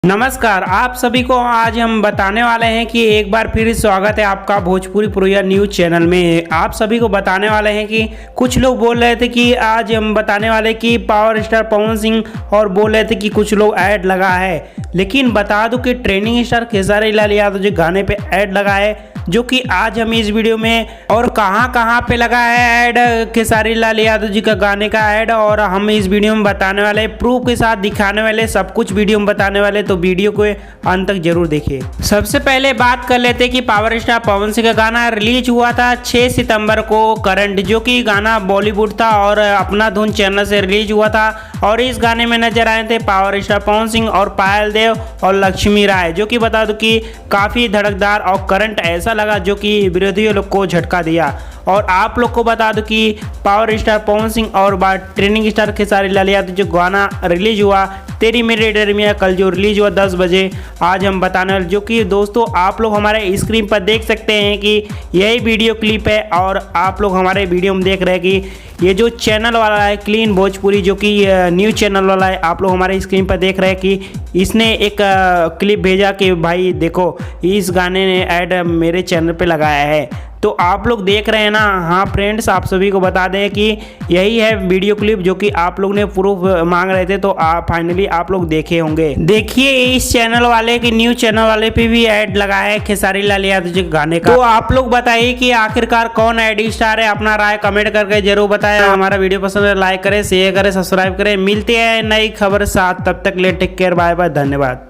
नमस्कार, आप सभी को आज हम बताने वाले हैं कि एक बार फिर स्वागत है आपका भोजपुरी पुरैया न्यूज चैनल में। आप सभी को बताने वाले हैं कि कुछ लोग बोल रहे थे कि आज हम बताने वाले कि पावर स्टार पवन सिंह और बोल रहे थे कि कुछ लोग ऐड लगा है, लेकिन बता दूं कि ट्रेंडिंग स्टार खेसारी लाल यादव जी गाने पे ऐड लगा है, जो कि आज हम इस वीडियो में और कहां पे लगा है ऐड खेसारी लाल यादव जी का गाने का ऐड, और हम इस वीडियो में बताने वाले प्रूफ के साथ दिखाने वाले सब कुछ वीडियो में बताने वाले, तो वीडियो को अंत तक जरूर देखिए। सबसे पहले बात कर लेते कि पावर स्टार पवन सिंह का गाना रिलीज हुआ था 6 सितंबर को करंट, जो कि गाना बॉलीवुड था और अपना धुन चैनल से रिलीज हुआ था। और इस गाने में नजर आए थे पावर स्टार पवन सिंह और पायल देव और लक्ष्मी राय, जो कि बता दूं कि काफी धड़कदार और करंट ऐसा लगा जो कि विरोधियों लोग को झटका दिया। और आप लोग को बता दूं कि पावर स्टार पवन सिंह और ट्रेंडिंग स्टार खेसारी लाल यादव जो गाना रिलीज हुआ तेरी मेरी डरमिया कल जो रिलीज हुआ 10 बजे, आज हम बताने वाले, जो कि दोस्तों आप लोग हमारे स्क्रीन पर देख सकते हैं कि यही वीडियो क्लिप है। और आप लोग हमारे वीडियो में देख रहे हैं कि ये जो चैनल वाला है क्लीन भोजपुरी, जो कि न्यूज़ चैनल वाला है, आप लोग हमारे स्क्रीन पर देख रहे हैं कि इसने एक क्लिप भेजा कि भाई देखो इस गाने ने ऐड मेरे चैनल पे लगाया है। तो आप लोग देख रहे हैं ना। हाँ फ्रेंड्स, आप सभी को बता दें कि यही है वीडियो क्लिप जो कि आप लोग ने प्रूफ मांग रहे थे, तो आप फाइनली आप लोग देखे होंगे। देखिए इस चैनल वाले की न्यूज़ चैनल वाले पे भी ऐड लगा है खेसारी लाल यादव जी गाने का। तो आप लोग बताइए कि आखिरकार कौन ऐड स्टार है, अपना राय कमेंट करके जरूर बताएं। हमारा वीडियो पसंद है लाइक करें, शेयर करें, सब्सक्राइब करें। मिलते हैं नई खबर साथ, तब तक ले टेक केयर, बाय बाय, धन्यवाद।